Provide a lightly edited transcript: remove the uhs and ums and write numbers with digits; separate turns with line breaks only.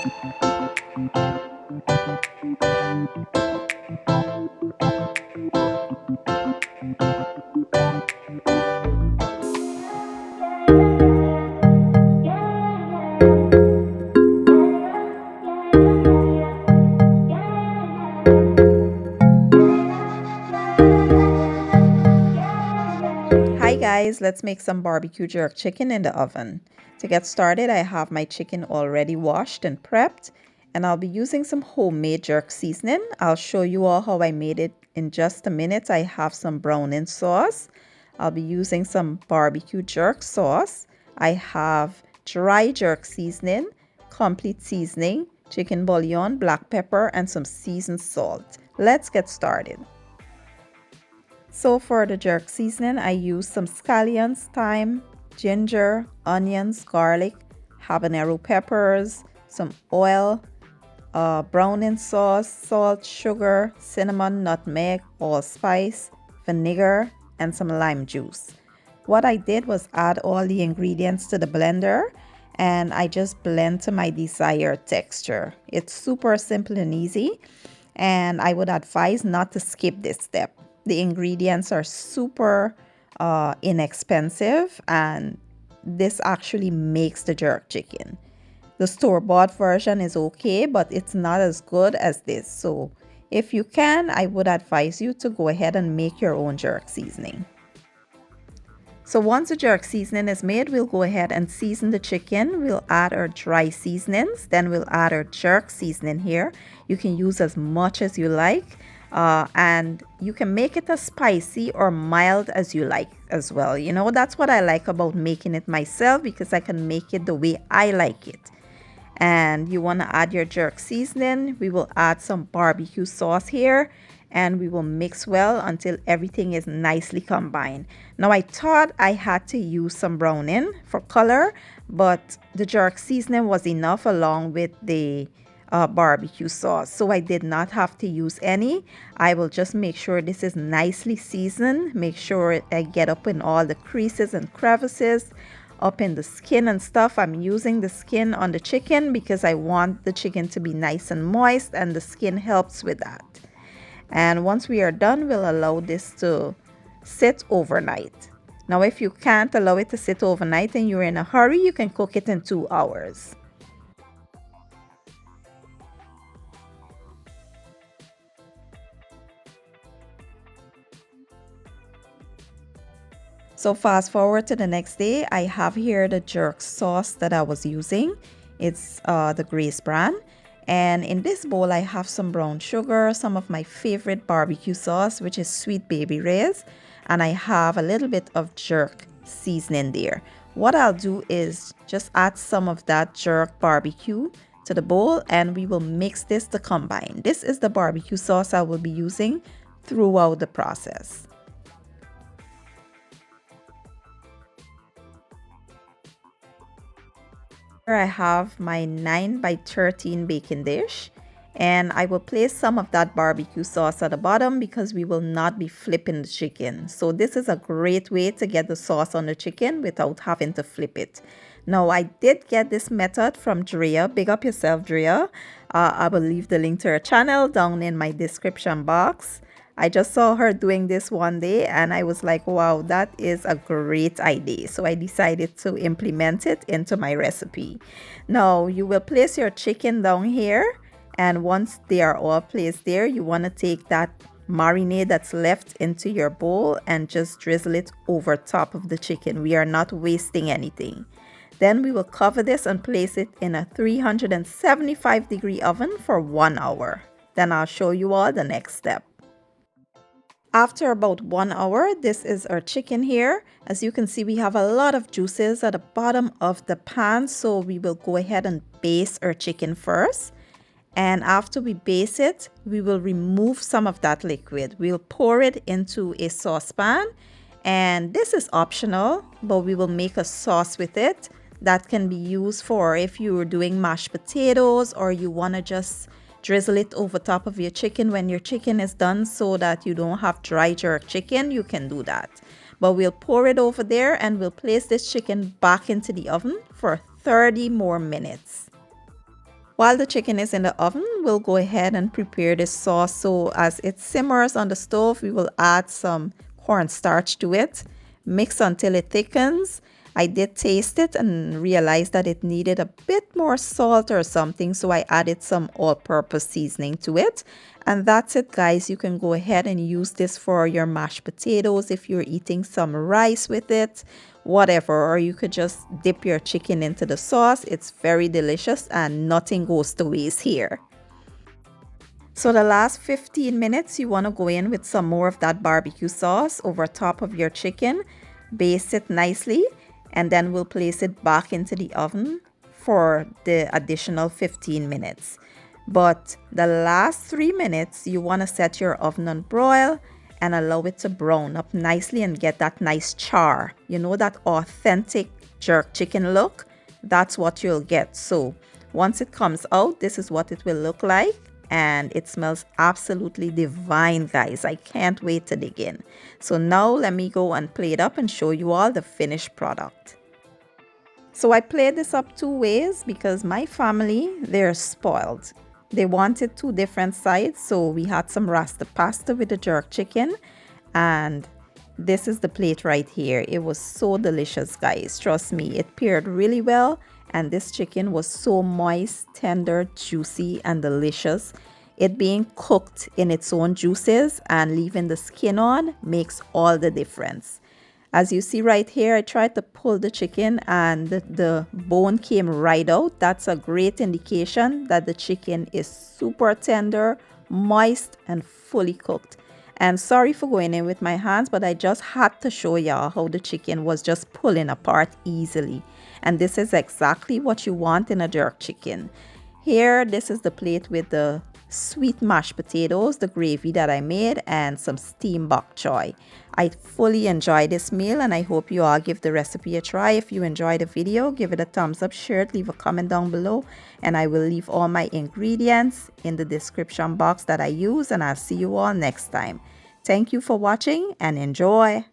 Hi guys, let's make some barbecue jerk chicken in the oven. To get started, I have my chicken already washed and prepped, and I'll be using some homemade jerk seasoning. I'll show you all how I made it in just a minute. I have some browning sauce. I'll be using some barbecue jerk sauce. I have dry jerk seasoning, complete seasoning, chicken bouillon, black pepper, and some seasoned salt. Let's get started. So for the jerk seasoning, I use some scallions, thyme, ginger, onions, garlic, habanero peppers, some oil, browning sauce, salt, sugar, cinnamon, nutmeg, allspice, vinegar, and some lime juice. What I did was add all the ingredients to the blender and I just blend to my desired texture. It's super simple and easy, and I would advise not to skip this step. The ingredients are super inexpensive, and this actually makes the jerk chicken. The store-bought version is okay, but it's not as good as this. So if you can, I would advise you to go ahead and make your own jerk seasoning. So once the jerk seasoning is made, we'll go ahead and season the chicken. We'll add our dry seasonings, then we'll add our jerk seasoning here. You can use as much as you like. And you can make it as spicy or mild as you like as well. You know, that's what I like about making it myself, because I can make it the way I like it. And you want to add your jerk seasoning. We will add some barbecue sauce here, and we will mix well until everything is nicely combined. Now I thought I had to use some browning for color, but the jerk seasoning was enough along with the barbecue sauce, so I did not have to use any. I will just make sure this is nicely seasoned, make sure I get up in all the creases and crevices, up in the skin and stuff. I'm using the skin on the chicken because I want the chicken to be nice and moist, and the skin helps with that. And once we are done, we'll allow this to sit overnight. Now if you can't allow it to sit overnight and you're in a hurry, you can cook it in 2 hours. So fast forward to the next day, I have here the jerk sauce that I was using. It's the Grace brand. And in this bowl, I have some brown sugar, some of my favorite barbecue sauce, which is Sweet Baby Ray's, and I have a little bit of jerk seasoning there. What I'll do is just add some of that jerk barbecue to the bowl, and we will mix this to combine. This is the barbecue sauce I will be using throughout the process. Here I have my 9 by 13 baking dish, and I will place some of that barbecue sauce at the bottom because we will not be flipping the chicken. So this is a great way to get the sauce on the chicken without having to flip it. Now I did get this method from Drea. Big up yourself, Drea. I will leave the link to her channel down in my description box. I just saw her doing this one day and I was like, wow, that is a great idea. So I decided to implement it into my recipe. Now you will place your chicken down here, and once they are all placed there, you want to take that marinade that's left into your bowl and just drizzle it over top of the chicken. We are not wasting anything. Then we will cover this and place it in a 375-degree oven for 1 hour. Then I'll show you all the next step. After about 1 hour, this is our chicken here. As you can see, we have a lot of juices at the bottom of the pan, so we will go ahead and baste our chicken first. And after we baste it, we will remove some of that liquid. We'll pour it into a saucepan, and this is optional, but we will make a sauce with it that can be used for if you're doing mashed potatoes, or you want to just drizzle it over top of your chicken when your chicken is done so that you don't have dry jerk chicken. You can do that. But we'll pour it over there and we'll place this chicken back into the oven for 30 more minutes. While the chicken is in the oven, we'll go ahead and prepare this sauce. So as it simmers on the stove, we will add some cornstarch to it, mix until it thickens. I did taste it and realized that it needed a bit more salt or something, so I added some all-purpose seasoning to it. And that's it, guys. You can go ahead and use this for your mashed potatoes if you're eating some rice with it, whatever, or you could just dip your chicken into the sauce. It's very delicious and nothing goes to waste here. So the last 15 minutes, you want to go in with some more of that barbecue sauce over top of your chicken, baste it nicely, and then we'll place it back into the oven for the additional 15 minutes. But the last 3 minutes, you want to set your oven on broil and allow it to brown up nicely and get that nice char. You know, that authentic jerk chicken look? That's what you'll get. So once it comes out, this is what it will look like. And it smells absolutely divine, guys. I can't wait to dig in. So now let me go and plate it up and show you all the finished product. So I played this up 2 ways because my family, they're spoiled. They wanted 2 different sides, so we had some rasta pasta with the jerk chicken, and this is the plate right here. It was so delicious, guys. Trust me, it paired really well, and this chicken was so moist, tender, juicy, and delicious. It being cooked in its own juices and leaving the skin on makes all the difference. As you see right here, I tried to pull the chicken and the bone came right out. That's a great indication that the chicken is super tender, moist, and fully cooked. And sorry for going in with my hands, but I just had to show y'all how the chicken was just pulling apart easily. And this is exactly what you want in a jerk chicken. Here, this is the plate with the sweet mashed potatoes, the gravy that I made, and some steamed bok choy. I fully enjoyed this meal and I hope you all give the recipe a try. If you enjoyed the video, give it a thumbs up, share it, leave a comment down below, and I will leave all my ingredients in the description box that I use, and I'll see you all next time. Thank you for watching and enjoy.